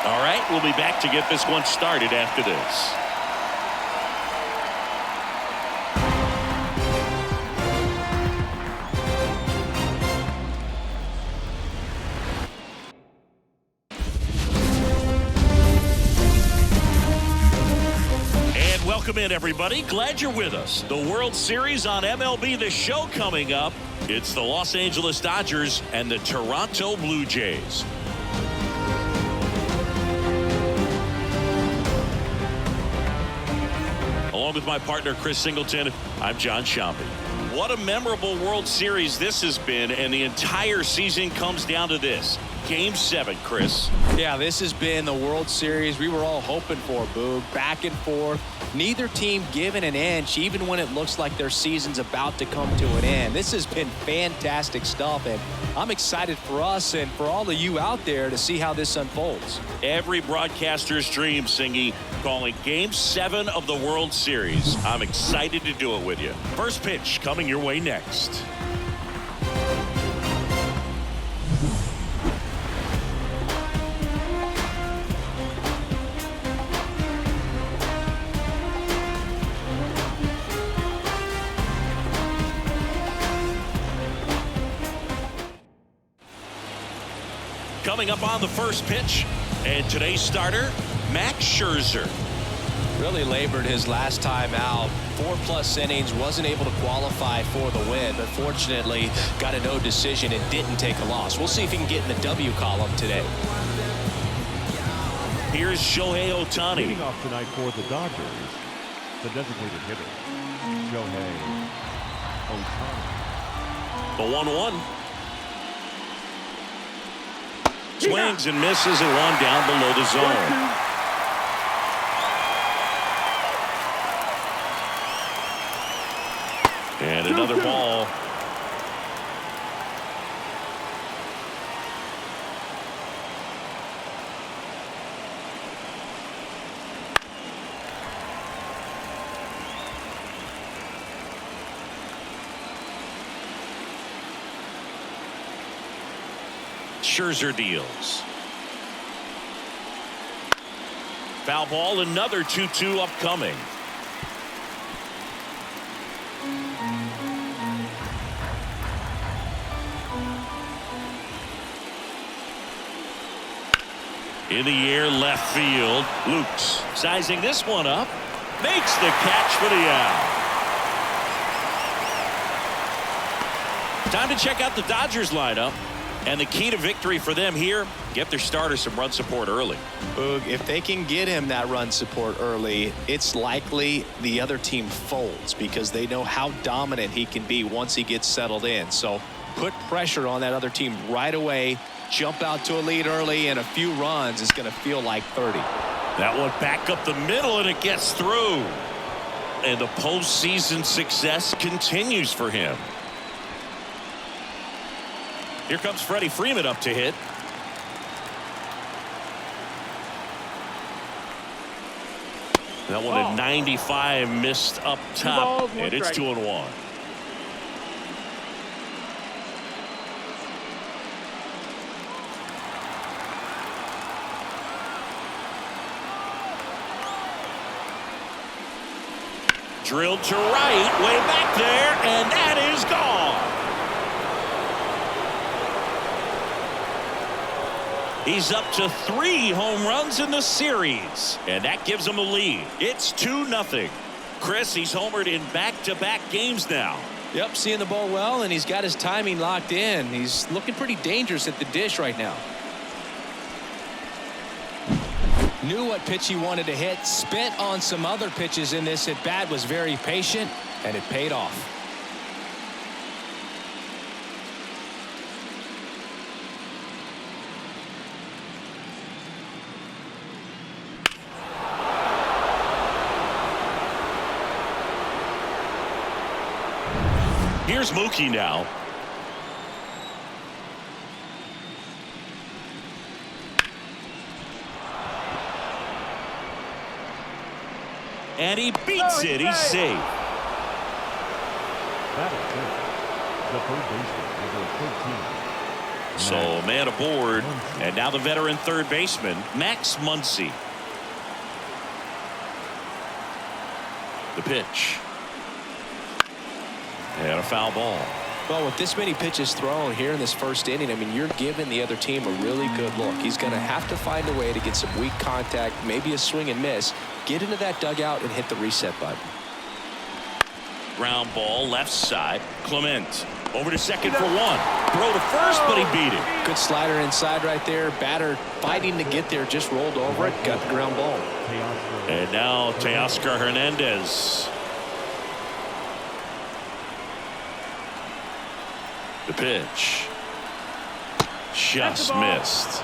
All right, we'll be back to get this one started after this. Welcome in, everybody. Glad you're with us. The World Series on MLB The Show coming up. It's the Los Angeles Dodgers and the Toronto Blue Jays. Along with my partner, Chris Singleton, I'm John Sciambi. What a memorable World Series this has been, and the entire season comes down to this. Game 7, Chris. Yeah, this has been the World Series we were all hoping for, Boog. Back and forth. Neither team given an inch, even when it looks like their season's about to come to an end. This has been fantastic stuff, and I'm excited for us and for all of you out there to see how this unfolds. Every broadcaster's dream, Singy, calling Game 7 of the World Series. I'm excited to do it with you. First pitch coming your way next. Coming up on the first pitch, and today's starter, Max Scherzer. Really labored his last time out. 4+ innings, wasn't able to qualify for the win, but fortunately got a no decision and didn't take a loss. We'll see if he can get in the W column today. Here's Shohei Ohtani. Leading off tonight for the Dodgers, the designated hitter, Shohei Ohtani. The 1-1. Swings and misses and one down below the zone. And another ball. Scherzer deals. Foul ball, another 2-2 upcoming. In the air, left field. Lukes sizing this one up. Makes the catch for the out. Time to check out the Dodgers lineup. And the key to victory for them here, get their starter some run support early. Boog, if they can get him that run support early, it's likely the other team folds because they know how dominant he can be once he gets settled in. So put pressure on that other team right away, jump out to a lead early, and a few runs is going to feel like 30. That one back up the middle, and it gets through. And the postseason success continues for him. Here comes Freddie Freeman up to hit. That one at 95 missed up top, and it's 2-1. Drilled to right, way back there, and that is gone. He's up to 3 home runs in the series, and that gives him a lead. It's 2-0. Chris, he's homered in back-to-back games now. Yep, seeing the ball well, and he's got his timing locked in. He's looking pretty dangerous at the dish right now. Knew what pitch he wanted to hit, spent on some other pitches in this at-bat, was very patient, and it paid off. Here's Mookie now. And he beats it. He's safe. That is it. The third baseman, number 13, So man aboard, and now the veteran third baseman, Max Muncy. The pitch. And a foul ball. Well, with this many pitches thrown here in this first inning, I mean, you're giving the other team a really good look. He's going to have to find a way to get some weak contact, maybe a swing and miss, get into that dugout and hit the reset button. Ground ball left side. Clement over to second for one. Throw to first, but he beat it. Good slider inside right there. Batter fighting to get there, just rolled over it, got the ground ball. And now Teoscar Hernandez. The pitch. Just missed.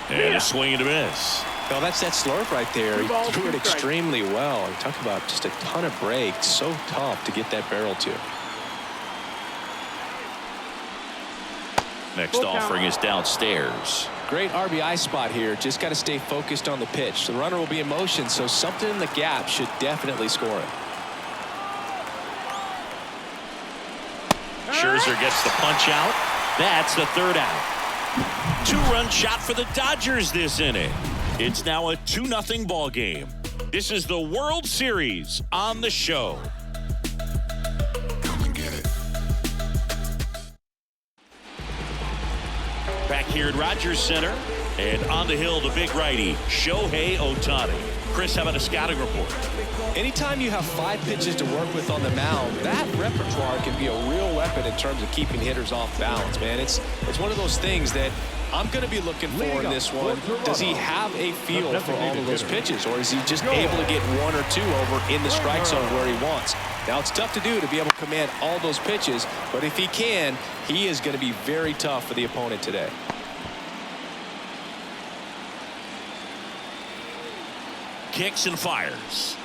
And a swing and a miss. Well, that's that slurve right there. He threw it extremely well. Talk about just a ton of breaks. So tough to get that barrel to. Next offering is downstairs. Great RBI spot here. Just got to stay focused on the pitch. The runner will be in motion, so something in the gap should definitely score it. Scherzer gets the punch out. That's the third out. Two-run shot for the Dodgers this inning. It's now a 2-0 ball game. This is the World Series on the show. Come and get it. Back here at Rogers Center, and on the hill, the big righty, Shohei Ohtani. Chris, how about a scouting report? Anytime you have 5 pitches to work with on the mound, that repertoire can be a real weapon in terms of keeping hitters off balance, man. It's one of those things that I'm going to be looking for in this one. Does he have a feel for all of those pitches, or is he just able to get 1 or 2 over in the strike zone where he wants? Now, it's tough to do to be able to command all those pitches, but if he can, he is going to be very tough for the opponent today. Kicks and fires.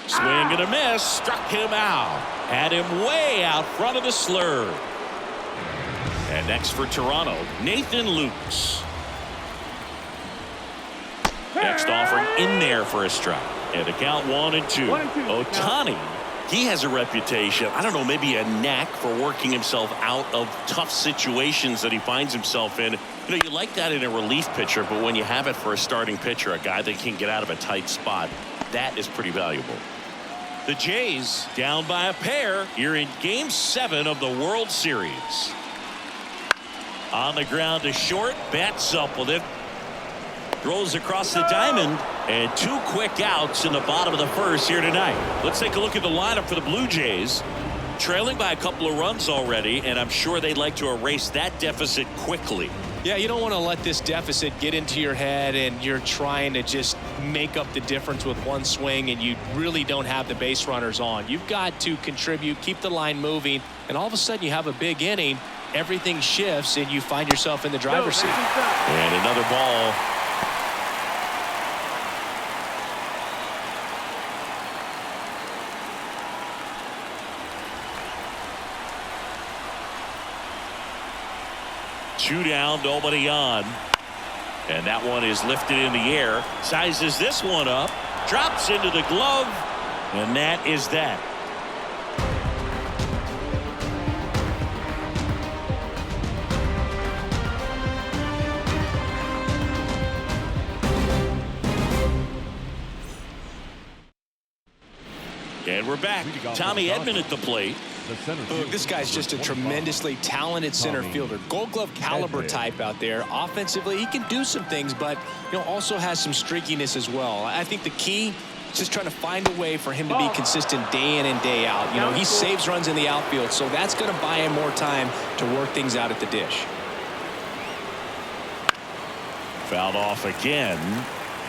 Swing and a miss. Struck him out. Had him way out front of the slurve. And next for Toronto, Nathan Lukes. Next offering in there for a strike. And a count 1-2. Ohtani, he has a reputation, I don't know, maybe a knack for working himself out of tough situations that he finds himself in. You know, you like that in a relief pitcher, but when you have it for a starting pitcher, a guy that can get out of a tight spot, that is pretty valuable. The Jays down by a pair here in Game 7 of the World Series. On the ground to short, bats up with it. Throws across the diamond, and 2 quick outs in the bottom of the first here tonight. Let's take a look at the lineup for the Blue Jays. Trailing by a couple of runs already, and I'm sure they'd like to erase that deficit quickly. Yeah, you don't want to let this deficit get into your head and you're trying to just make up the difference with one swing and you really don't have the base runners on. You've got to contribute, keep the line moving, and all of a sudden you have a big inning, everything shifts and you find yourself in the driver's seat. And another ball. Two down, nobody on. And that one is lifted in the air. Sizes this one up. Drops into the glove. And that is that. And we're back. Tommy Edman at the plate. Look, this guy's just a tremendously talented center fielder. Gold Glove caliber type out there. Offensively, he can do some things, but also has some streakiness as well. I think the key is just trying to find a way for him to be consistent day in and day out. He saves runs in the outfield, so that's going to buy him more time to work things out at the dish. Fouled off again,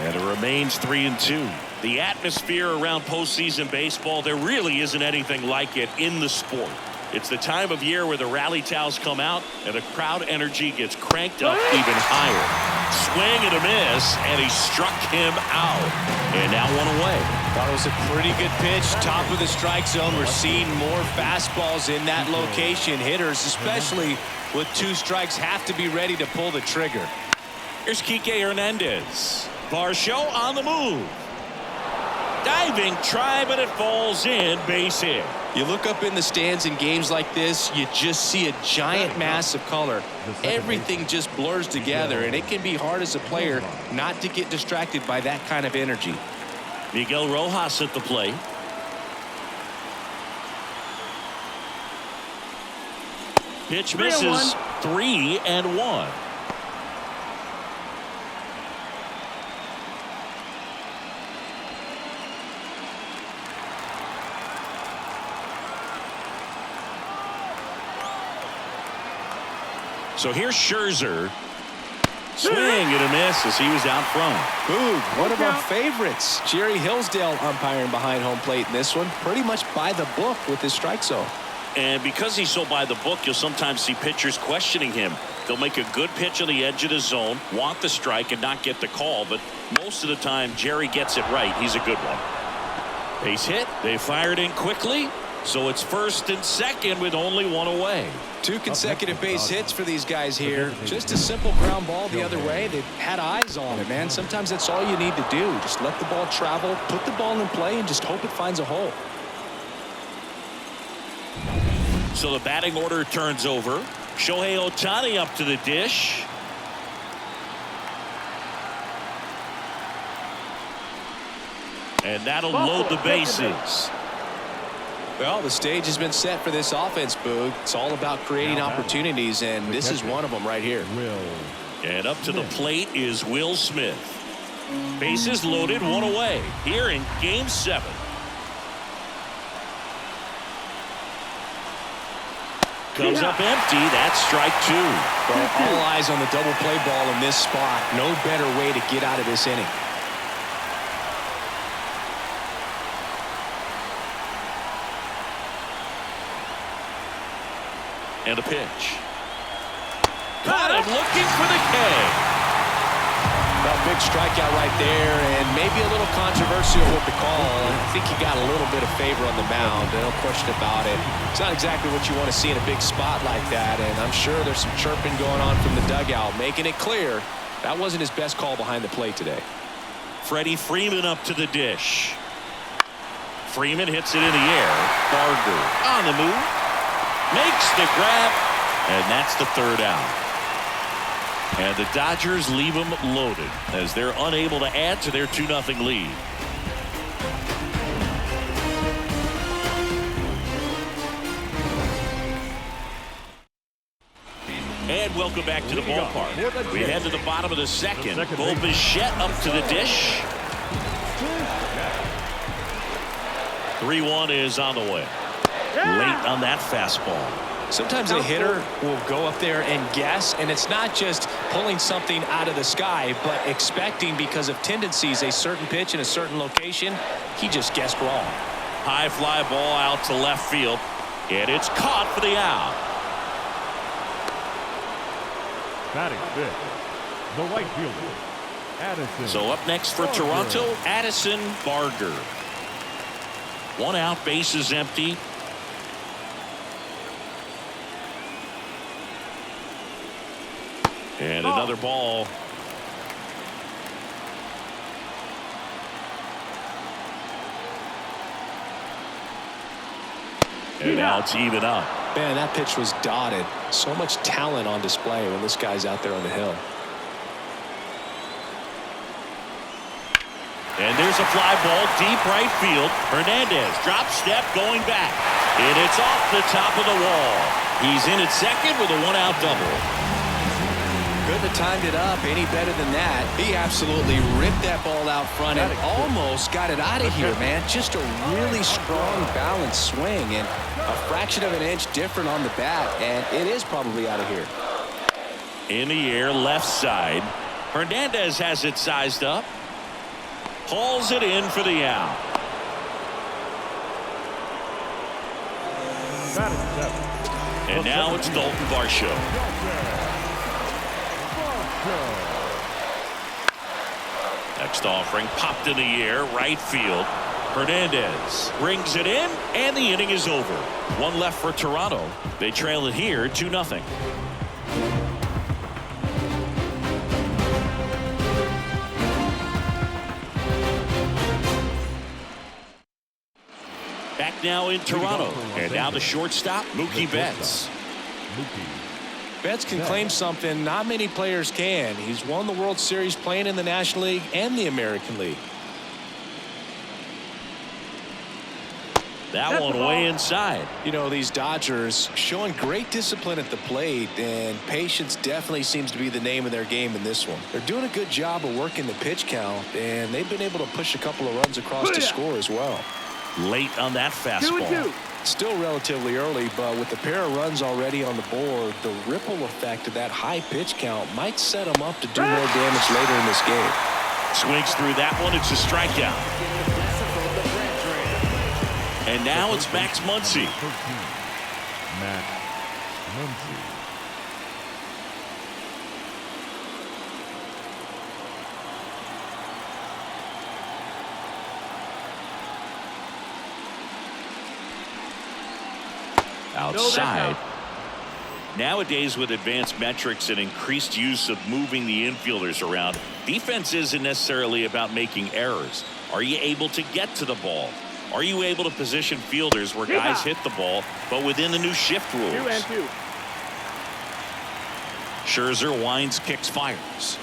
and it remains 3-2. The atmosphere around postseason baseball, there really isn't anything like it in the sport. It's the time of year where the rally towels come out and the crowd energy gets cranked up even higher. Swing and a miss, and he struck him out. And now one away. Thought it was a pretty good pitch. Top of the strike zone. We're seeing more fastballs in that location. Hitters, especially with 2 strikes, have to be ready to pull the trigger. Here's Kike Hernandez. Varsho on the move. Diving try, but it falls in. Base hit. You look up in the stands in games like this, you just see a giant mass of color. Everything just blurs together, and it can be hard as a player not to get distracted by that kind of energy. Miguel Rojas at the plate. Pitch misses. 3-1. So here's Scherzer. Swing and a miss as he was out front. Boog, one of our favorites. Jerry Hillsdale umpiring behind home plate in this one. Pretty much by the book with his strike zone. And because he's so by the book, you'll sometimes see pitchers questioning him. They'll make a good pitch on the edge of the zone, want the strike, and not get the call. But most of the time, Jerry gets it right. He's a good one. Base hit. They fired in quickly. So it's first and second with only one away. 2 consecutive base hits for these guys here. Just a simple ground ball the other way. They've had eyes on it, man. Sometimes that's all you need to do. Just let the ball travel, put the ball in play, and just hope it finds a hole. So the batting order turns over. Shohei Ohtani up to the dish. And that'll load the bases. Well, the stage has been set for this offense, Boog. It's all about creating opportunities, and this is one of them right here. And up to the plate is Will Smith. Bases loaded, one away here in Game 7. Comes up empty. That's strike 2. Well, all eyes on the double play ball in this spot. No better way to get out of this inning. And a pitch. Got him looking for the K. Well, big strikeout right there, and maybe a little controversial with the call. I think he got a little bit of favor on the mound. No question about it. It's not exactly what you want to see in a big spot like that, and I'm sure there's some chirping going on from the dugout, making it clear that wasn't his best call behind the plate today. Freddie Freeman up to the dish. Freeman hits it in the air. Barger on the move. Makes the grab, and that's the 3rd out. And the Dodgers leave them loaded as they're unable to add to their 2-0 lead. And welcome back to the ballpark. We head to the bottom of the second. Bo Bichette up to the dish. 3-1 is on the way. Late on that fastball. Sometimes a hitter will go up there and guess, and it's not just pulling something out of the sky, but expecting because of tendencies a certain pitch in a certain location. He just guessed wrong. High fly ball out to left field, and it's caught for the out. Batting 5th, the right fielder, Addison. So up next for Toronto, Addison Barger. 1 out, bases empty. And another ball. And now it's even up. Man, that pitch was dotted. So much talent on display when this guy's out there on the hill. And there's a fly ball deep right field. Hernandez drop step going back. And it's off the top of the wall. He's in at second with a 1-out double. Couldn't have timed it up any better than that. He absolutely ripped that ball out front and almost got it out of here, man. Just a really strong, balanced swing and a fraction of an inch different on the bat, and it is probably out of here. In the air, left side. Hernandez has it sized up. Hauls it in for the out. And now it's Dalton Varsho. Next offering popped in the air, right field. Hernandez brings it in, and the inning is over. One left for Toronto. They trail it here 2-0. Back now in Toronto, and now the shortstop, Mookie Betts. Betts can claim something not many players can. He's won the World Series playing in the National League and the American League. That one way inside. You know, these Dodgers showing great discipline at the plate, and patience definitely seems to be the name of their game in this one. They're doing a good job of working the pitch count, and they've been able to push a couple of runs across to score as well. Late on that fastball. Still relatively early, but with a pair of runs already on the board, the ripple effect of that high pitch count might set them up to do more damage later in this game. Swings through that one. It's a strikeout. And now it's Max Muncy. Max Muncy. Outside. Nowadays, with advanced metrics and increased use of moving the infielders around, defense isn't necessarily about making errors. Are you able to get to the ball? Are you able to position fielders where guys hit the ball, but within the new shift rules? 2-2. Scherzer winds, kicks, fires.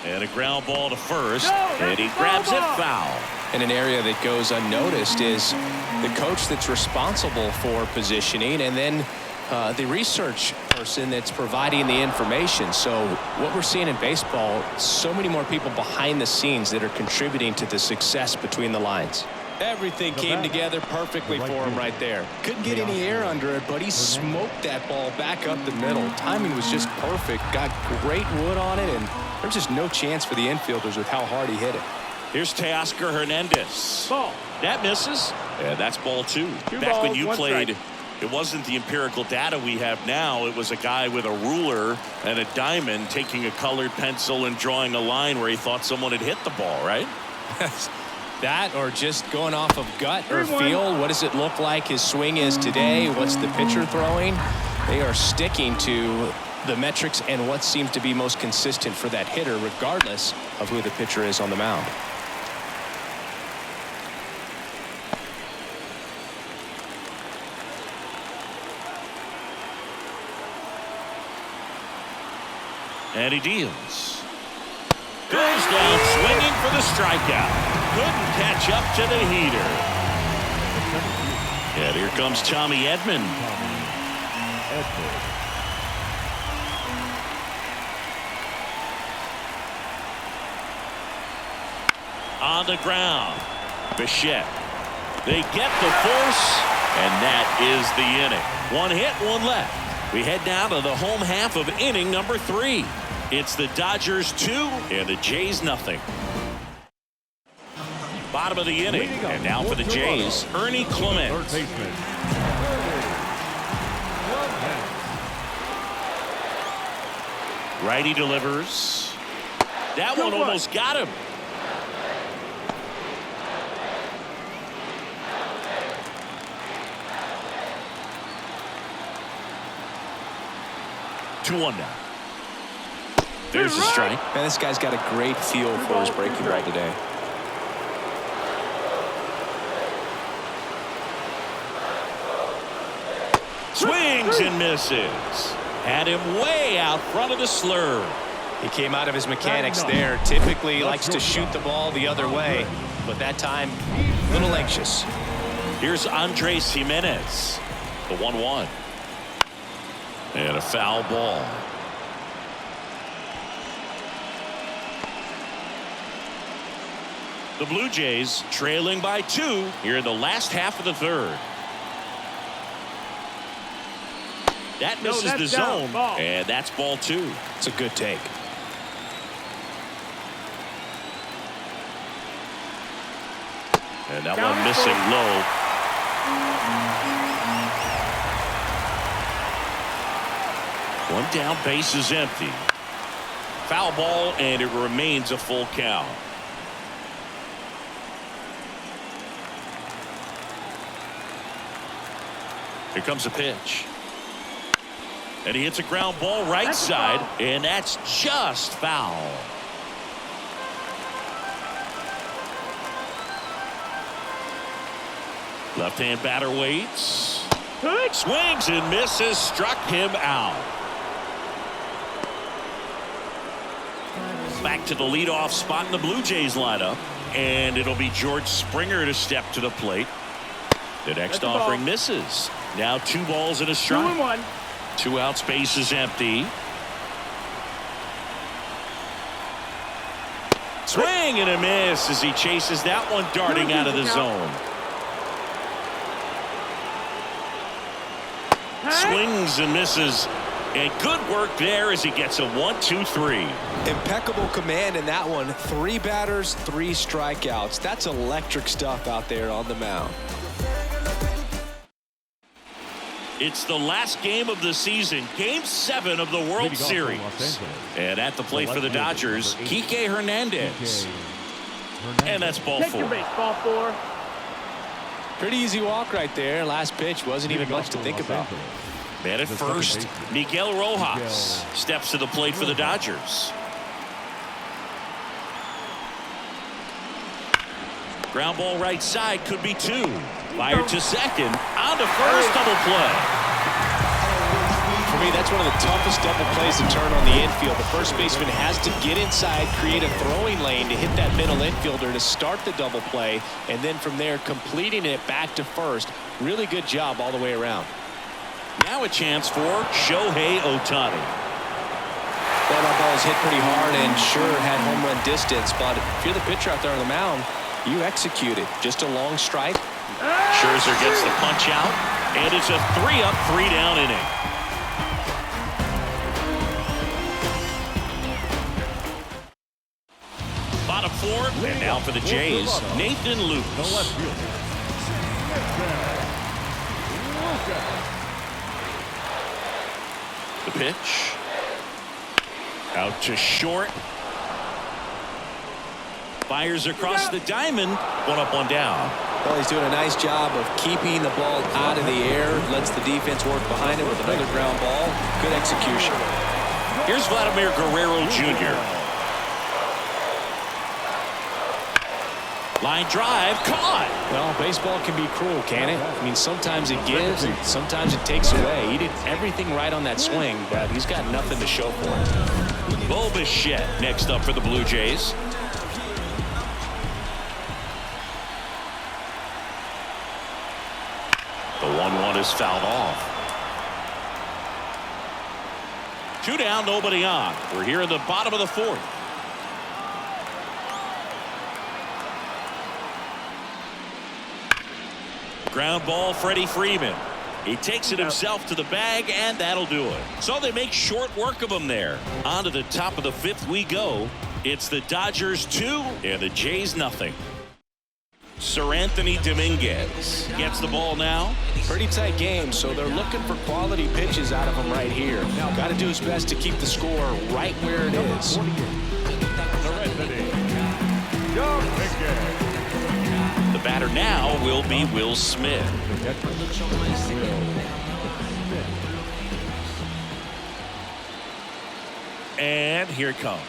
And a ground ball to first, and he grabs it foul. And an area that goes unnoticed is the coach that's responsible for positioning, and then the research person that's providing the information. So what we're seeing in baseball, so many more people behind the scenes that are contributing to the success between the lines. Everything came together perfectly for him right there. Couldn't get any air under it, but he smoked that ball back up the middle. Timing was just perfect. Got great wood on it, and there's just no chance for the infielders with how hard he hit it. Here's Teoscar Hernandez. Ball. That misses. Yeah, that's ball 2. Two Back when balls, you one played, strike. it wasn't the empirical data we have now. It was a guy with a ruler and a diamond taking a colored pencil and drawing a line where he thought someone had hit the ball, right? That or just going off of gut or 3-1. feel. What does it look like his swing is today? What's the pitcher throwing? They are sticking to the metrics and what seems to be most consistent for that hitter, regardless of who the pitcher is on the mound. And he deals. Goes down swinging for the strikeout. Couldn't catch up to the heater. And here comes Tommy Edman. On the ground. Bichette. They get the force, and that is the inning. One hit, one left. We head now to the home half of inning number 3. It's the Dodgers 2 and the Jays nothing. Bottom of the inning, and now for the Jays, Ernie Clement. Righty delivers. That one almost got him. Two one now. There's a strike. Man, this guy's got a great feel for his breaking ball today. Swings and misses. Had him way out front of the slurve. He came out of his mechanics there. Typically likes to shoot the ball the other way, but that time a little anxious. Here's Andres Jimenez. The 1-1. And a foul ball. The Blue Jays trailing by 2 here in the last half of the 3rd. That misses the zone, and that's ball 2. It's a good take. And that one missing low. One down, base is empty. Foul ball, and it remains a full count. Here comes a pitch. And he hits a ground ball right side, and that's just foul. Left-hand batter waits. Swings and misses, struck him out. Back to the leadoff spot in the Blue Jays lineup, and it'll be George Springer to step to the plate. The next offering misses. Now 2 balls and a strike. 2-1. 2 outs, base is empty. Swing and a miss as he chases that one darting out of the zone. Swings and misses, and good work there as he gets a 1-2-3. Impeccable command in that one. 3 batters, 3 strikeouts. That's electric stuff out there on the mound. It's the last game of the season, Game 7 of the World Series. And at the plate for the Dodgers, Kike Hernandez. And that's ball 4. Ball 4. Pretty easy walk right there. Last pitch wasn't even much to think about. Man at first, Miguel Rojas steps to the plate for the Dodgers. Ground ball right side, could be 2. Fired to second, on to first, double play. For me, that's one of the toughest double plays to turn on the infield. The first baseman has to get inside, create a throwing lane to hit that middle infielder to start the double play, and then from there completing it back to first. Really good job all the way around. Now a chance for Shohei Ohtani. Well, that ball was hit pretty hard and sure had home run distance, but if you're the pitcher out there on the mound, you execute it. Just a long strike. Scherzer gets the punch out, and it's a 3-up, 3-down inning. Bottom 4, and now for the Jays, Nathan Lukes. The pitch. Out to short. Fires across the diamond. 1 up, 1 down. Well, he's doing a nice job of keeping the ball out of the air. Lets the defense work behind it with another ground ball. Good execution. Here's Vladimir Guerrero Jr. Line drive, caught. Well, baseball can be cruel, can it? I mean, sometimes it gives and sometimes it takes away. He did everything right on that swing, but he's got nothing to show for it. Bo Bichette next up for the Blue Jays. The 1-1 is fouled off. 2 down, nobody on. We're here in the bottom of the 4th. Ground ball, Freddie Freeman. He takes it himself to the bag, and that'll do it. So they make short work of him there. On to the top of the 5th we go. It's the Dodgers 2 and the Jays nothing. Sir Anthony Dominguez gets the ball now. Pretty tight game, so they're looking for quality pitches out of him right here. Got to do his best to keep the score right where it is. The batter now will be Will Smith. And here it comes.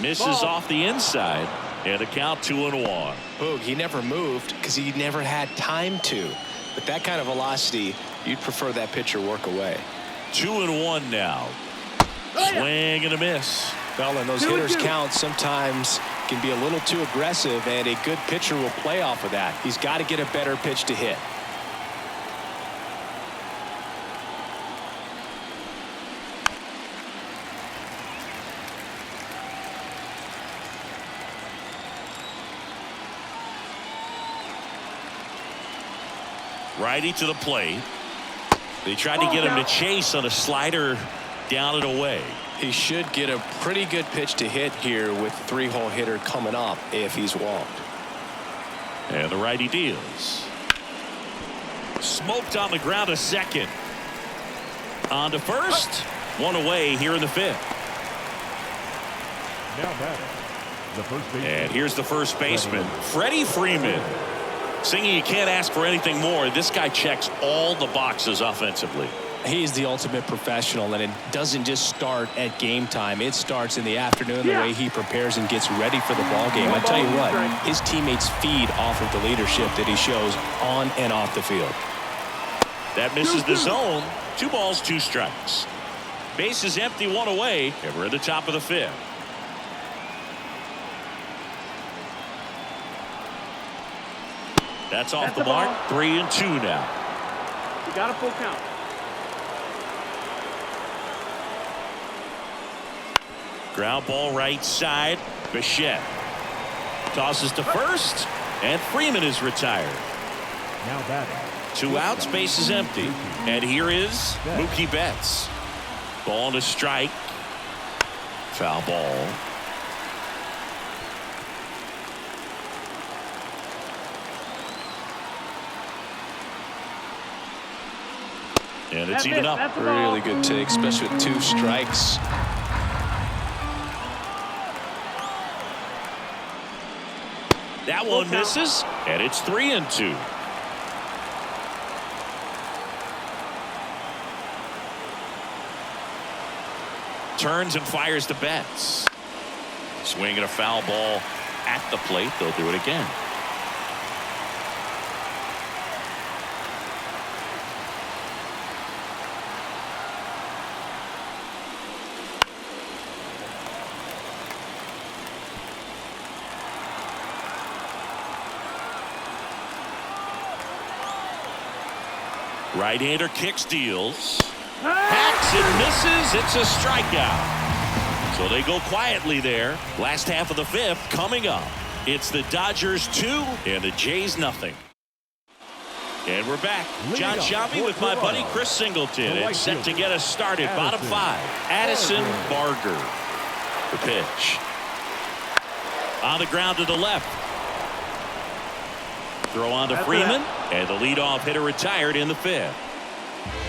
Misses off the inside, and the count 2-1. Boog, he never moved because he never had time to. With that kind of velocity, you'd prefer that pitcher work away. 2-1 now. Swing and a miss. Well, and those hitters' counts sometimes can be a little too aggressive, and a good pitcher will play off of that. He's got to get a better pitch to hit. Righty to the plate. They tried to get him to chase on a slider down and away. He should get a pretty good pitch to hit here with the 3-hole hitter coming up if he's walked. And the righty deals. Smoked on the ground to second. On to first. 1 away here in the 5th. Now batting, the first baseman. And here's the first baseman, Freddie Freeman. Singing, you can't ask for anything more. This guy checks all the boxes offensively. He's the ultimate professional, and it doesn't just start at game time. It starts in the afternoon, the way he prepares and gets ready for the ball game. I tell you what, his teammates feed off of the leadership that he shows on and off the field. That misses the zone. 2 balls, 2 strikes. Base is empty, 1 away, and we're at the top of the 5th. That's off the mark. 3-2 now. You got a full count. Ground ball right side. Bichette tosses to first, and Freeman is retired. Now batting, 2 outs, base is empty. And here is Mookie Betts. Ball and a strike. Foul ball. And it's even up. Really good take, especially with 2 strikes. That one misses, and it's 3-2. Turns and fires to Betts. Swinging a foul ball at the plate. They'll do it again. Right-hander kicks, deals. Hacks and misses. It's a strikeout. So they go quietly there. Last half of the 5th coming up. It's the Dodgers 2 and the Jays nothing. And we're back. John Shambi with my buddy Chris Singleton. It's set to get us started. Bottom 5. Addison Barger. The pitch. On the ground to the left. Throw on to Freeman, and the leadoff hitter retired in the 5th.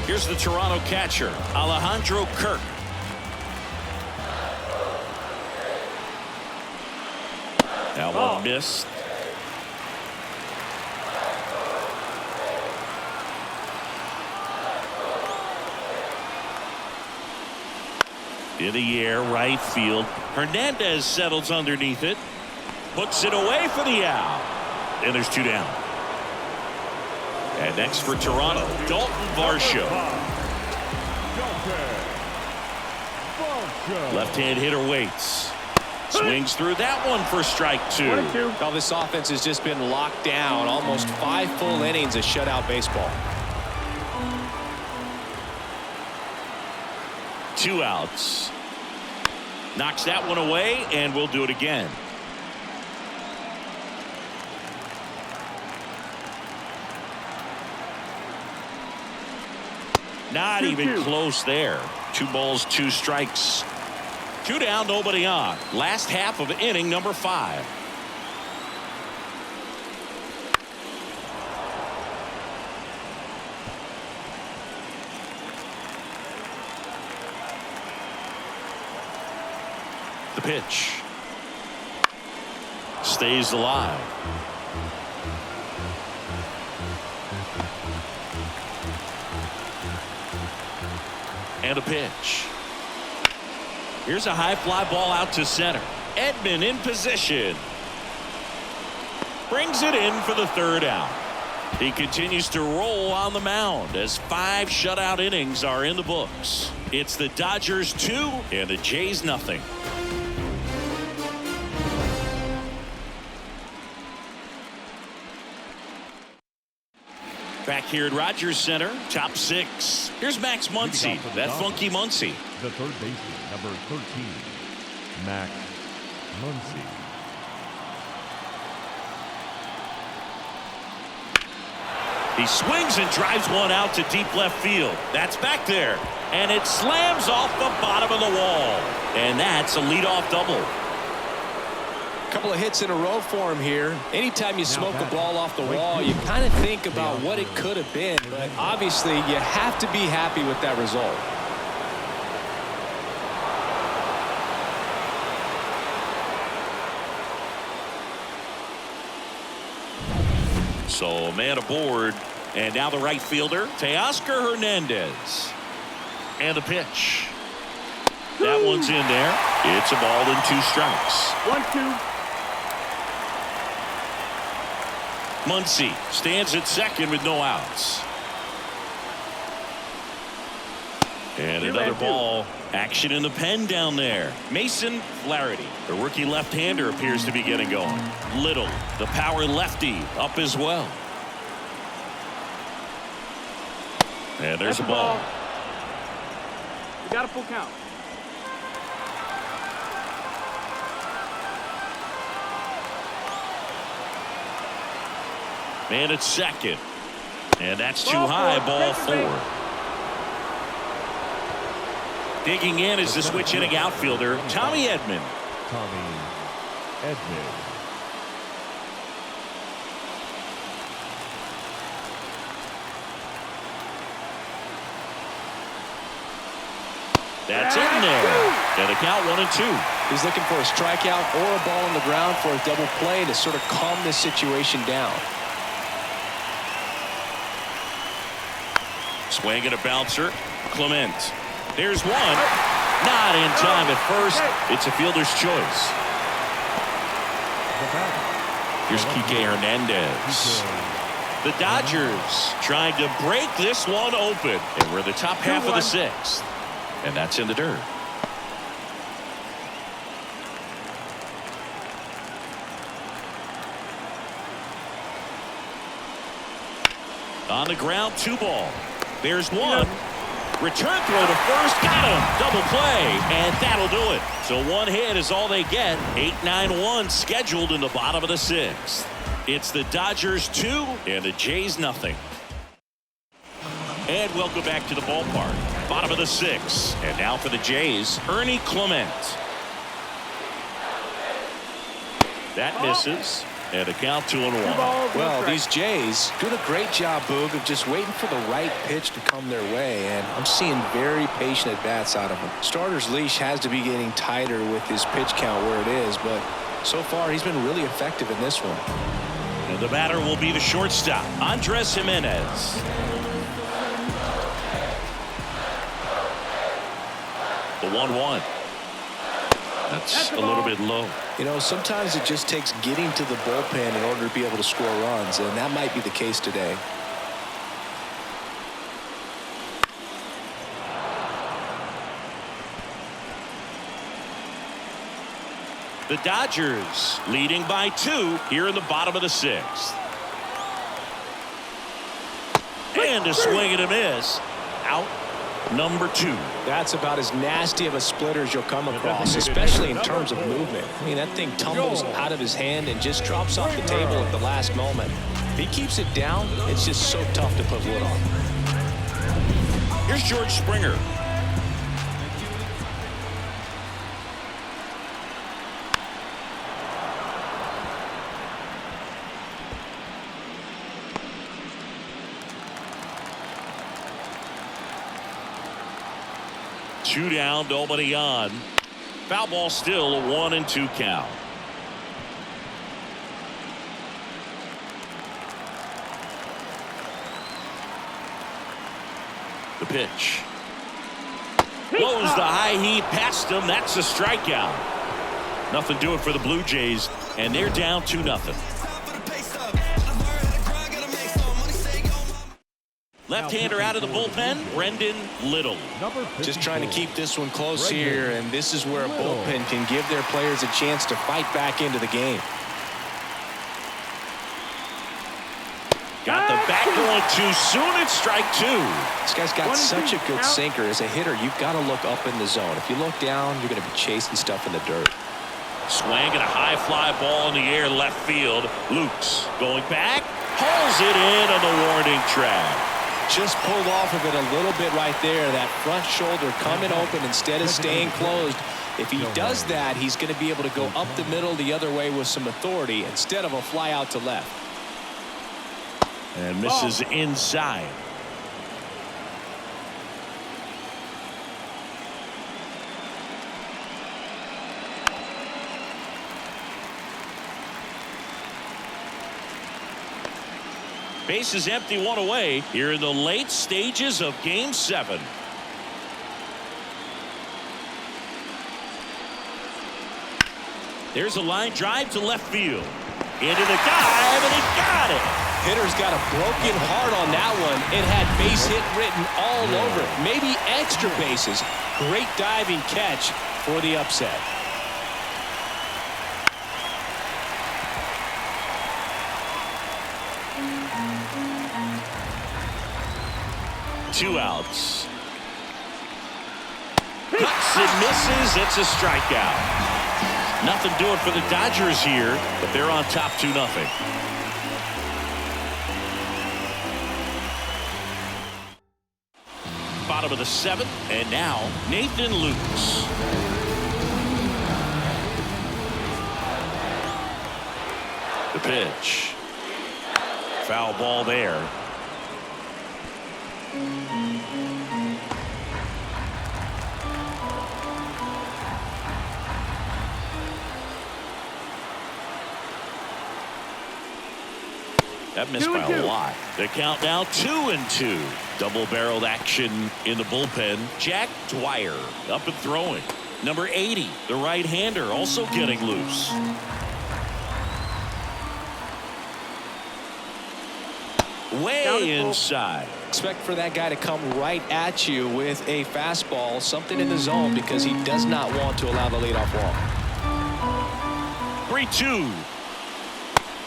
Here's the Toronto catcher, Alejandro Kirk. That one missed. In the air, right field. Hernandez settles underneath it. Puts it away for the out. And there's 2 down. And next for Toronto, Dalton Varsho. Left-hand hitter waits. Swings through that one for strike 2. Well, this offense has just been locked down. Almost 5 full innings of shutout baseball. 2 outs. Knocks that one away, and we'll do it again. Not even close there. 2 balls, 2 strikes. 2 down, nobody on. Last half of inning number 5. The pitch. Stays alive. And a pitch. Here's a high fly ball out to center. Edman in position. Brings it in for the 3rd out. He continues to roll on the mound as 5 shutout innings are in the books. It's the Dodgers 2 and the Jays nothing. Back here at Rogers Center, top 6. Here's Max Muncy. That funky Muncy. The third baseman, number 13, Max Muncy. He swings and drives one out to deep left field. That's back there. And it slams off the bottom of the wall. And that's a leadoff double. Couple of hits in a row for him here. Anytime you smoke a ball off the wall, you kind of think about what it could have been. But obviously, you have to be happy with that result. So man aboard. And now the right fielder, Teoscar Hernandez. And the pitch. That one's in there. It's a ball and 2 strikes. 1-2. Muncy stands at second with no outs. And another ball. Action in the pen down there. Mason Flaherty, the rookie left-hander, appears to be getting going. Little, the power lefty, up as well. And there's a ball. You got a full count. Man at second. And that's too high, ball 4. Digging in is the switch hitting outfielder, Tommy Edman. Tommy Edman. That's in there. And the count 1-2. He's looking for a strikeout or a ball on the ground for a double play to sort of calm this situation down. Swing and a bouncer. Clement. There's one. Not in time at first. It's a fielder's choice. Here's Kike Hernandez. The Dodgers trying to break this one open. And we're in the top half of the 6th. And that's in the dirt. On the ground, 2 ball. There's one. Return throw to first. Got him. Double play. And that'll do it. So 1 hit is all they get. 8-9-1 scheduled in the bottom of the 6th. It's the Dodgers 2 and the Jays nothing. And welcome back to the ballpark. Bottom of the 6th. And now for the Jays, Ernie Clement. That misses. And a count 2-1. Well, these Jays doing a great job, Boog, of just waiting for the right pitch to come their way, and I'm seeing very patient at-bats out of them. Starter's leash has to be getting tighter with his pitch count where it is, but so far he's been really effective in this one. And the batter will be the shortstop, Andres Jimenez. The 1-1. That's a little bit low. You know, sometimes it just takes getting to the bullpen in order to be able to score runs, and that might be the case today. The Dodgers leading by 2 here in the bottom of the 6th. And a swing and a miss. Out number 2. That's about as nasty of a splitter as you'll come across, especially in terms of movement. I mean, that thing tumbles out of his hand and just drops off the table at the last moment. If he keeps it down, it's just so tough to put wood on. Here's George Springer. Two down, nobody on. Foul ball still, a 1-2 count. The pitch. Blows the high heat past him. That's a strikeout. Nothing doing for the Blue Jays, and they're down 2-0. Left-hander out of the bullpen, Brendan Little. Just trying to keep this one close here, and this is where a bullpen can give their players a chance to fight back into the game. Got the back going too soon. It's strike 2. This guy's got such a good sinker. As a hitter, you've got to look up in the zone. If you look down, you're going to be chasing stuff in the dirt. Swing and a high fly ball in the air left field. Lukes going back, hauls it in on the warning track. Just pulled off of it a little bit right there. That front shoulder coming open instead of staying closed. If he does that, he's going to be able to go up the middle the other way with some authority instead of a fly out to left. And misses inside. Base is empty, one away here in the late stages of Game 7. There's a line drive to left field. Into the dive, and he got it. Hitter's got a broken heart on that one. It had base hit written all over it. Maybe extra bases. Great diving catch for the upset. Two outs. Cuts and misses. It's a strikeout. Nothing doing for the Dodgers here, but they're on top 2-0. Bottom of the 7th, and now Nathan Lukes. The pitch. Foul ball there. That missed by a lot. The count now 2-2. Double-barreled action in the bullpen. Jack Dwyer up and throwing. Number 80, the right-hander, also getting loose. Way inside. Expect for that guy to come right at you with a fastball, something in the zone, because he does not want to allow the leadoff walk. 3-2.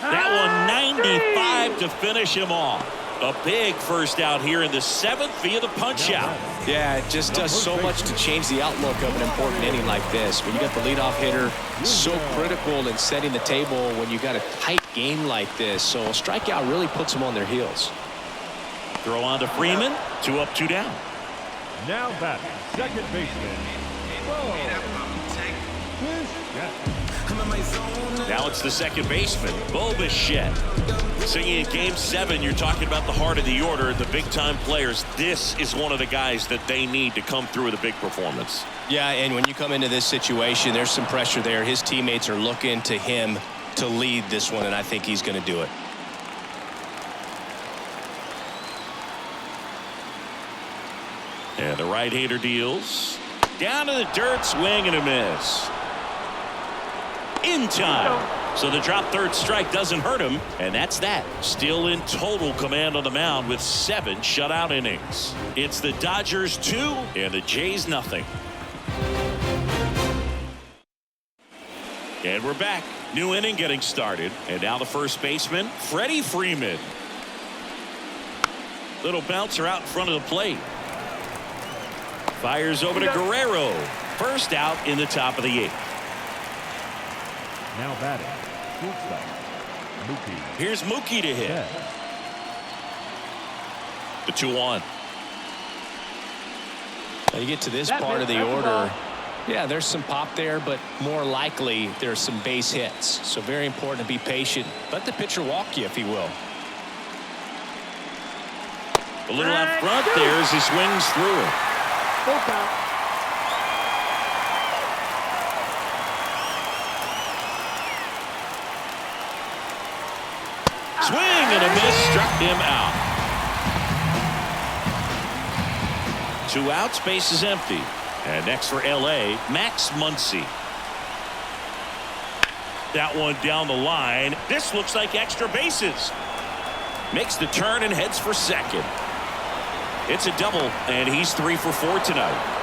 That one 95 to finish him off. A big first out here in the 7th via the punch out. Yeah, it just does so much to change the outlook of an important inning like this. When you got the leadoff hitter, so critical in setting the table when you got a tight game like this. So a strikeout really puts them on their heels. Throw on to Freeman. 2 up, 2 down. Now batting, second baseman. Now it's the second baseman, Bo Bichette. Singing in Game 7, you're talking about the heart of the order, the big-time players. This is one of the guys that they need to come through with a big performance. Yeah, and when you come into this situation, there's some pressure there. His teammates are looking to him to lead this one, and I think he's going to do it. And the right-hander deals. Down to the dirt, swing and a miss. In time. So the drop third strike doesn't hurt him, and that's that. Still in total command on the mound with 7 shutout innings. It's the Dodgers 2 and the Jays nothing. And we're back. New inning getting started. And now the first baseman, Freddie Freeman. Little bouncer out in front of the plate. Fires over to Guerrero. First out in the top of the 8th. Now batting, shortstop, Mookie. Here's Mookie to hit. Yeah. The 2-1. Now you get to this part of the order. Yeah, there's some pop there, but more likely there's some base hits. So very important to be patient. Let the pitcher walk you, if he will. A little out front there as he swings through it. Full count. Swing and a miss, struck him out. 2 outs, base is empty. And next for LA, Max Muncy. That one down the line. This looks like extra bases. Makes the turn and heads for second. It's a double, and he's 3 for 4 tonight.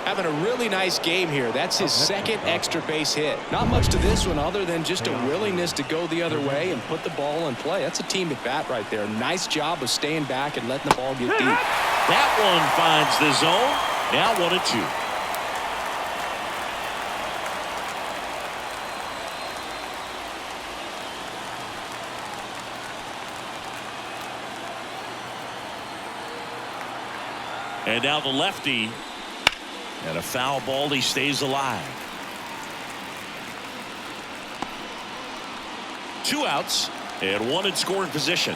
Having a really nice game here. That's his second extra base hit. Not much to this one other than just a willingness to go the other way and put the ball in play. That's a team at bat right there. Nice job of staying back and letting the ball get deep. That one finds the zone. Now 1-2. And now the lefty. And a foul ball, he stays alive. 2 outs and 1 in scoring position.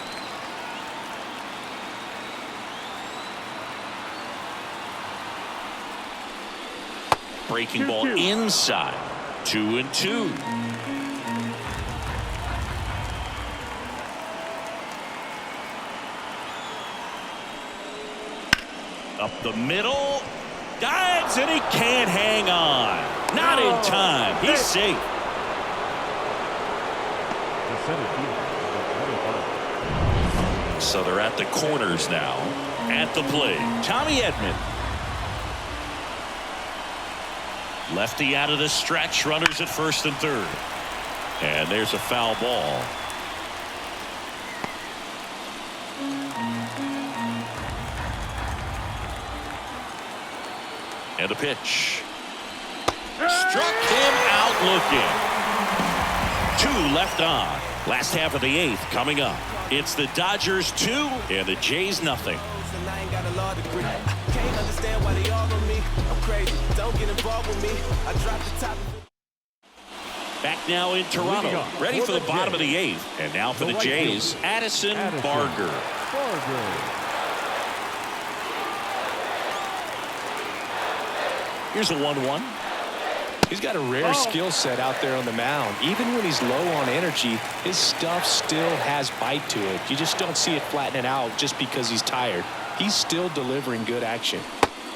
Breaking ball inside. 2-2. Up the middle. Dives, and he can't hang on. Not in time. He's safe. The center fielder, number 25. So they're at the corners now. At the plate, Tommy Edman. Lefty out of the stretch. Runners at first and third. And there's a foul ball. And a pitch. Struck him out looking. 2 left on. Last half of the 8th coming up. It's the Dodgers 2 and the Jays nothing. Back now in Toronto. Ready for the bottom of the 8th. And now for the Jays, Addison Barger. Here's a 1-1. He's got a rare skill set out there on the mound. Even when he's low on energy, his stuff still has bite to it. You just don't see it flattening out just because he's tired. He's still delivering good action.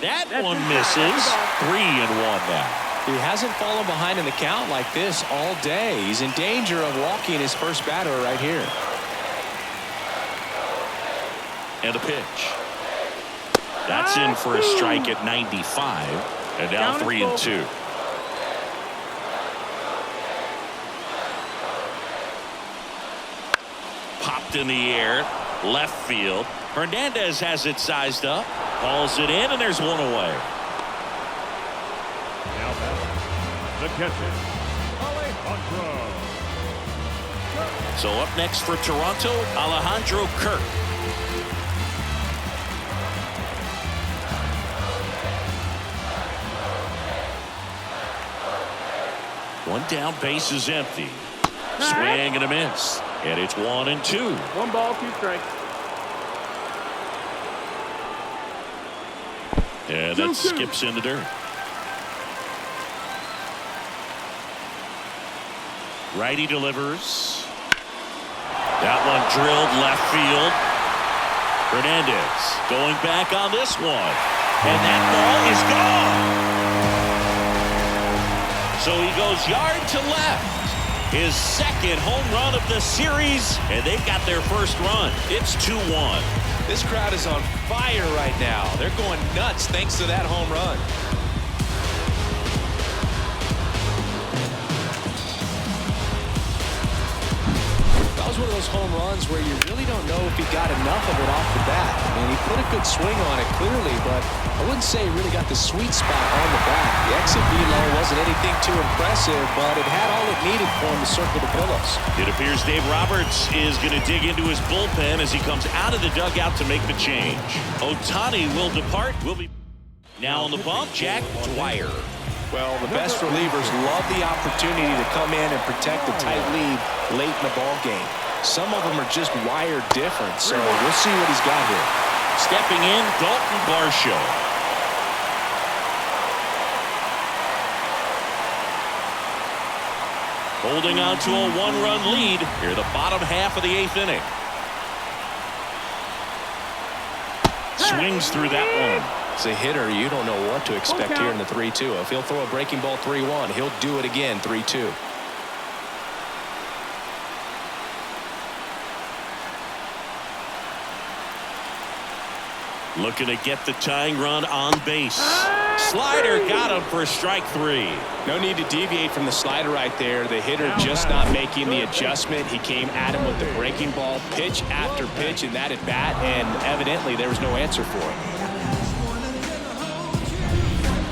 That one misses. 3-1 now. He hasn't fallen behind in the count like this all day. He's in danger of walking his first batter right here. And a pitch. That's in for a strike at 95. And now 3-2. Popped in the air. Left field. Hernandez has it sized up. Calls it in, and there's one away. Now the catcher, Alejandro. So up next for Toronto, Alejandro Kirk. One down, base is empty. Swing and a miss. And it's 1-2. 1 ball, 2 strikes. And that skips in the dirt. Righty delivers. That one drilled left field. Hernandez going back on this one. And that ball is gone. So he goes yard to left. His second home run of the series, and they've got their first run. It's 2-1. This crowd is on fire right now. They're going nuts thanks to that home run. That was one of those home runs where you really don't know if he got enough of it off the bat. I mean, he put a good swing on it clearly, but I wouldn't say he really got the sweet spot on the bat. The exit velo wasn't anything too impressive, but it had all it needed for him to circle the pillows. It appears Dave Roberts is going to dig into his bullpen as he comes out of the dugout to make the change. Ohtani will depart. Will be now on the bump. Jack Dwyer. Well, the best relievers love the opportunity to come in and protect a tight lead late in the ball game. Some of them are just wired different, so we'll see what he's got here. Stepping in, Dalton Varsho. Holding on to a 1-run lead here the bottom half of the 8th inning. Swings through that one. As a hitter, you don't know what to expect here in the 3-2. If he'll throw a breaking ball 3-1, he'll do it again 3-2. Looking to get the tying run on base. Slider got him for strike 3. No need to deviate from the slider right there. The hitter just not making the adjustment. He came at him with the breaking ball pitch after pitch in that at bat, and evidently there was no answer for it.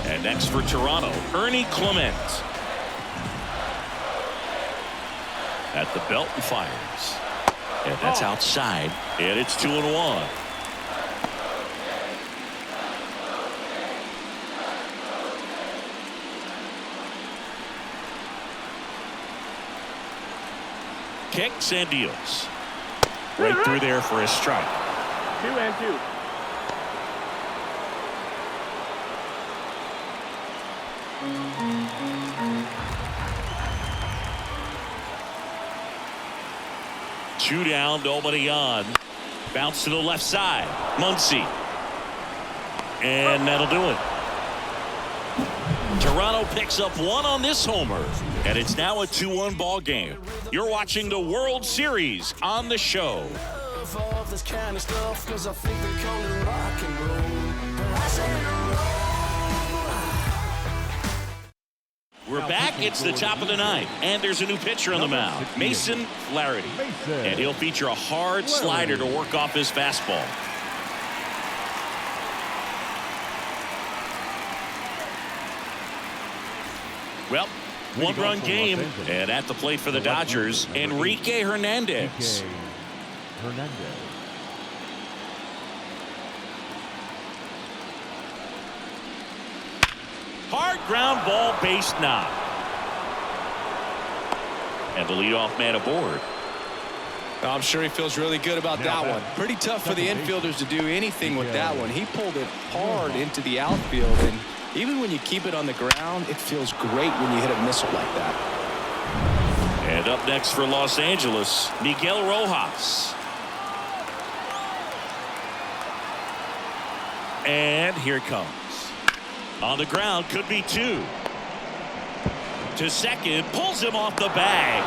And next for Toronto, Ernie Clement. At the belt and fires. And that's outside. And it's 2-1. Kicks and deals. Right through there for a strike. 2-2. Two down, nobody on. Bounce to the left side. Muncy. And that'll do it. Toronto picks up one on this homer, and it's now a 2-1 ball game. You're watching the World Series on the show. We're back. It's the top of the ninth, and there's a new pitcher on the mound, Mason Flaherty. And he'll feature a hard slider to work off his fastball. Well, one-run game, and at the plate for the Dodgers, Enrique Hernandez. Hard ground ball, base knock. And the leadoff man aboard. I'm sure he feels really good about that one. Pretty tough for the infielders to do anything with that one. He pulled it hard into the outfield, and even when you keep it on the ground, it feels great when you hit a missile like that. And up next for Los Angeles, Miguel Rojas. And here it comes. On the ground, could be two. To second, pulls him off the bag.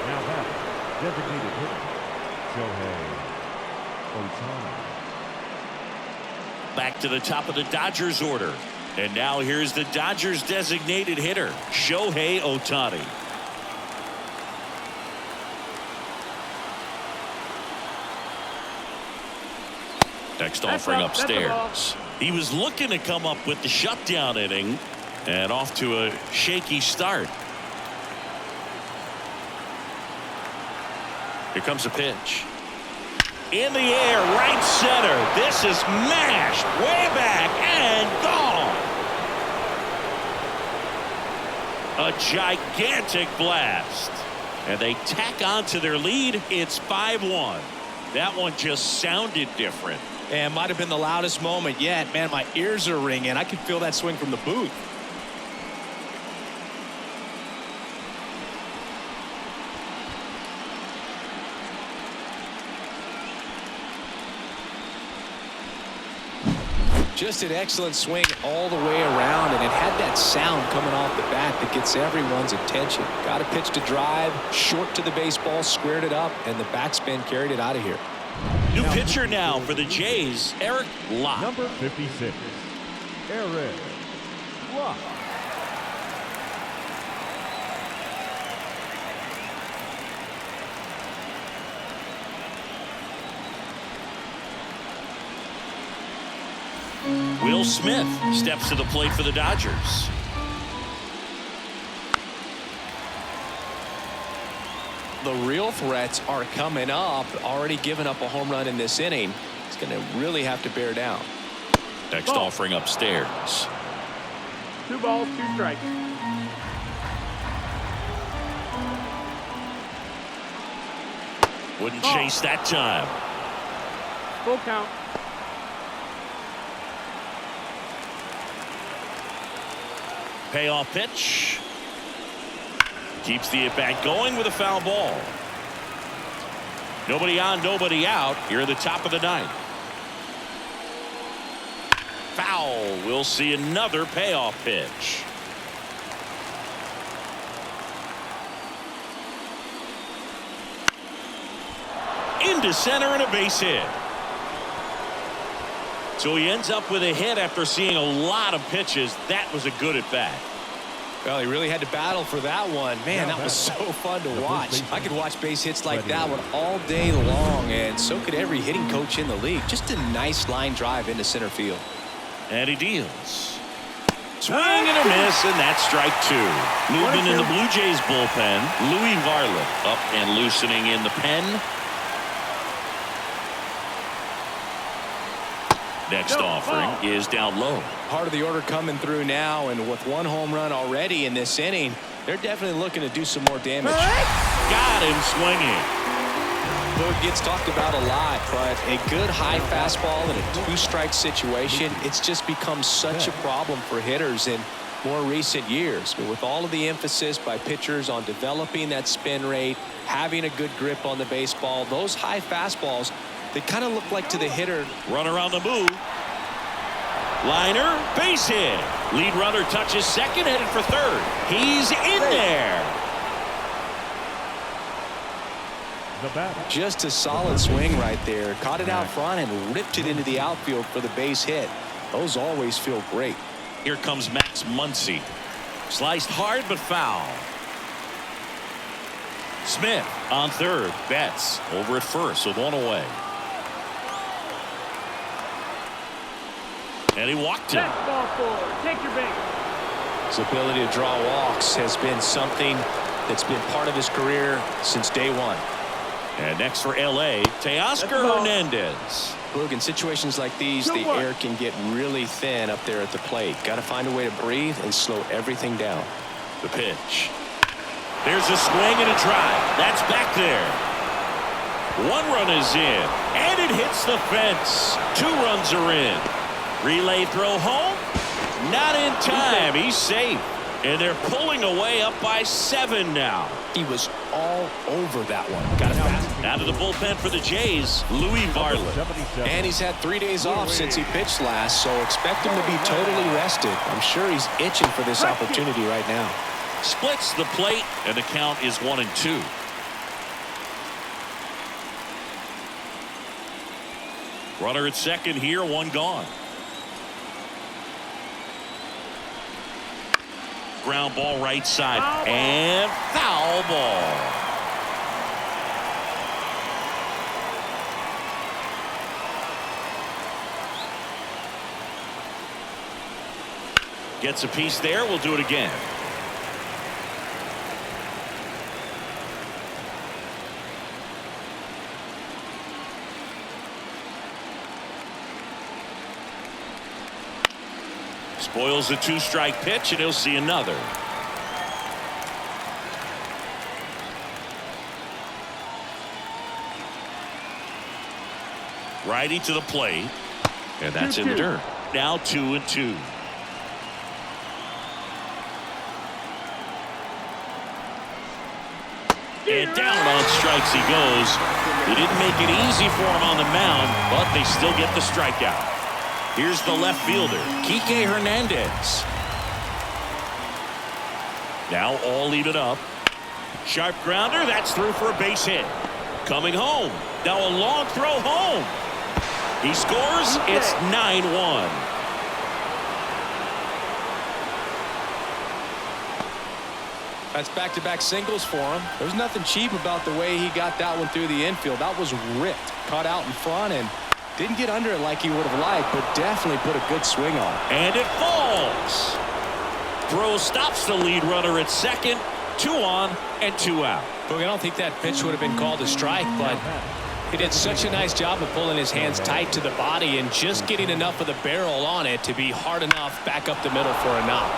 Now that designated hitter, Shohei Ohtani. Back to the top of the Dodgers order. And now here's the Dodgers designated hitter, Shohei Ohtani. Next offering upstairs. He was looking to come up with the shutdown inning, and off to a shaky start. Here comes a pitch. In the air, right center. This is mashed way back and gone. A gigantic blast. And they tack on to their lead. It's 5-1. That one just sounded different. And might have been the loudest moment yet. Man, my ears are ringing. I can feel that swing from the booth. Just an excellent swing all the way around, and it had that sound coming off the bat that gets everyone's attention. Got a pitch to drive, short to the baseball, squared it up, and the backspin carried it out of here. New pitcher now for the Jays, Eric Locke. Number 56, Eric Locke. Will Smith steps to the plate for the Dodgers. The real threats are coming up. Already given up a home run in this inning. He's going to really have to bear down. Next offering upstairs. 2 balls, 2 strikes. Wouldn't chase that time. Full count. Payoff pitch. Keeps the at-bat going with a foul ball. Nobody on, nobody out. Here at the top of the ninth. Foul. We'll see another payoff pitch. Into center and a base hit. So he ends up with a hit after seeing a lot of pitches. That was a good at-bat. Well, he really had to battle for that one. Man, that was so fun to watch. I could watch base hits like that one all day long, and so could every hitting coach in the league. Just a nice line drive into center field. And he deals. Swing and a miss, and that's strike 2. Movement in the Blue Jays bullpen. Louis Varland up and loosening in the pen. Next offering is down low. Part of the order coming through now, and with 1 home run already in this inning, they're definitely looking to do some more damage. Got him swinging. Boog gets talked about a lot, but a good high fastball in a 2-strike situation, it's just become such a problem for hitters in more recent years. But with all of the emphasis by pitchers on developing that spin rate, having a good grip on the baseball, those high fastballs, they kind of look like to the hitter. Runner on the move. Liner, base hit. Lead runner touches second, headed for third. He's in there. The batter. Just a solid swing right there. Caught it out front and ripped it into the outfield for the base hit. Those always feel great. Here comes Max Muncy. Sliced hard but foul. Smith on third. Betts over at first with one away. And he walked him. Set ball forward. Take your base. His ability to draw walks has been something that's been part of his career since day one. And next for L.A., Teoscar Hernandez. Look, in situations like these, the air can get really thin up there at the plate. Got to find a way to breathe and slow everything down. The pitch. There's a swing and a drive. That's back there. One run is in, and it hits the fence. 2 runs are in. Relay throw home. Not in time. He's safe. And they're pulling away up by 7 now. He was all over that one. Got it fast. Out of the bullpen for the Jays, Louis Varland. And he's had 3 days off since he pitched last, so expect him to be totally rested. I'm sure he's itching for this opportunity right now. Splits the plate, and the count is 1-2. Runner at second here, 1 gone. Ground ball right side, and foul ball. Gets a piece there. We'll do it again. Spoils the 2-strike pitch, and he'll see another. Righty to the plate, and that's in the dirt. Now 2-2. And down on strikes he goes. They didn't make it easy for him on the mound, but they still get the strikeout. Here's the left fielder, Kike Hernandez. Now all even up. Sharp grounder, that's through for a base hit. Coming home. Now a long throw home. He scores. It's 9-1. That's back-to-back singles for him. There's nothing cheap about the way he got that one through the infield. That was ripped. Caught out in front and didn't get under it like he would have liked, but definitely put a good swing on it. And it falls. Throw stops the lead runner at second. 2 on and 2 out. Look, I don't think that pitch would have been called a strike, but he did such a nice job of pulling his hands tight to the body and just getting enough of the barrel on it to be hard enough back up the middle for a knock.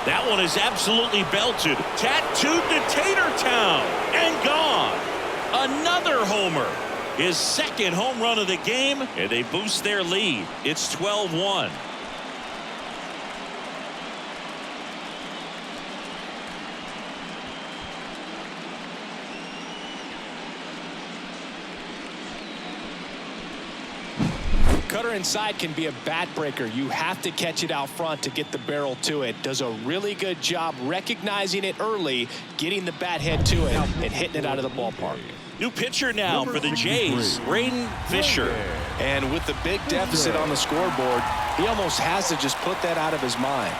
That one is absolutely belted. Tattooed to Tatertown and gone. Another homer. His second home run of the game, and they boost their lead. It's 12-1. Cutter inside can be a bat breaker. You have to catch it out front to get the barrel to it. Does a really good job recognizing it early, getting the bat head to it, and hitting it out of the ballpark. New pitcher now for the Jays, Braden Fisher. And with the big deficit on the scoreboard, he almost has to just put that out of his mind.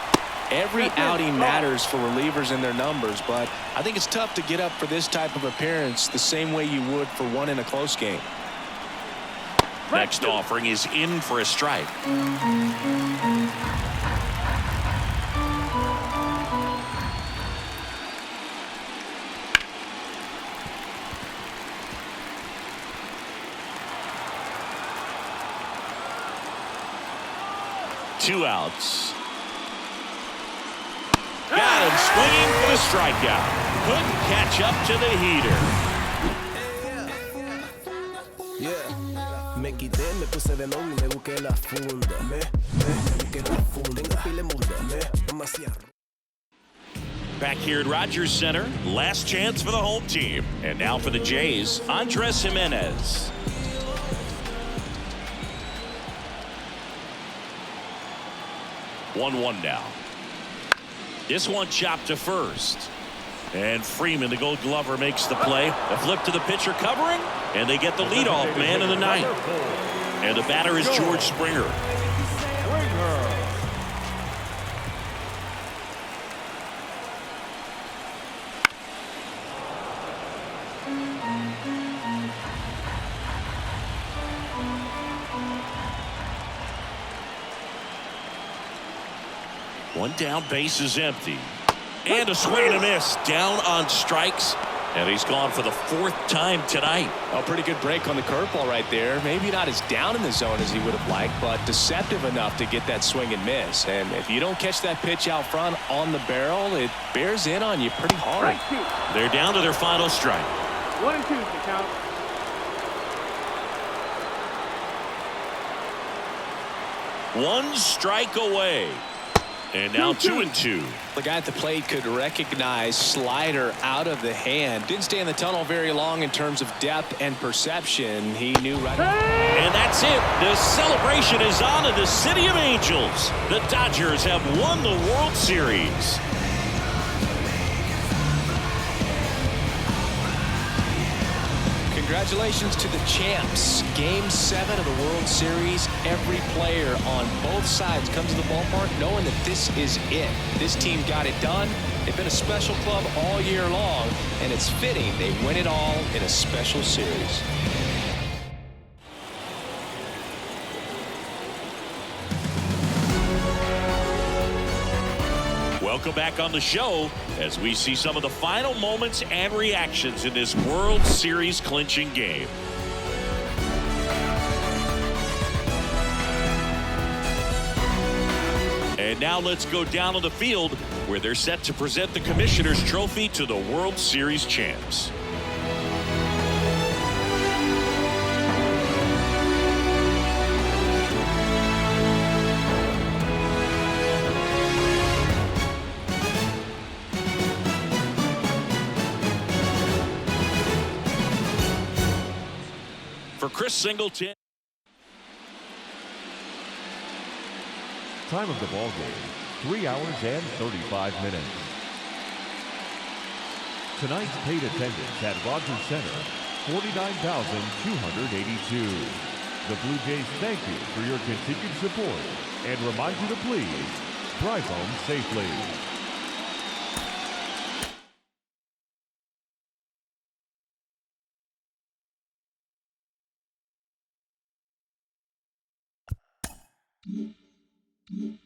Every outing matters for relievers and their numbers, but I think it's tough to get up for this type of appearance the same way you would for one in a close game. Next offering is in for a strike. Two outs. Got him swinging for the strikeout. Couldn't catch up to the heater. Me quité, me puse de nuevo y me busqué la funda. Me busqué la funda. Tengo pile muda. Demasiado. Back here at Rogers Center, last chance for the home team. And now for the Jays, Andres Jimenez. 1-1 now. This one chopped to first. And Freeman, the Gold Glover, makes the play. A flip to the pitcher covering. And they get the leadoff man in the ninth. And the batter is George Springer. One down, base is empty. And a swing and a miss. Down on strikes. And he's gone for the 4th time tonight. A pretty good break on the curveball right there. Maybe not as down in the zone as he would have liked, but deceptive enough to get that swing and miss. And if you don't catch that pitch out front on the barrel, it bears in on you pretty hard. They're down to their final strike. 1-2 is the count. One strike away. And now 2-2. The guy at the plate could recognize slider out of the hand. Didn't stay in the tunnel very long in terms of depth and perception. He knew right. And that's it. The celebration is on in the City of Angels. The Dodgers have won the World Series. Congratulations to the champs. Game 7 of the World Series. Every player on both sides comes to the ballpark knowing that this is it. This team got it done. They've been a special club all year long, and it's fitting they win it all in a special series. Welcome back on the show as we see some of the final moments and reactions in this World Series clinching game. And now let's go down on the field where they're set to present the Commissioner's Trophy to the World Series champs. For Chris Singleton. Time of the ball game, 3 hours and 35 minutes. Tonight's paid attendance at Rogers Center, 49,282. The Blue Jays thank you for your continued support and remind you to please drive home safely. Mm-hmm.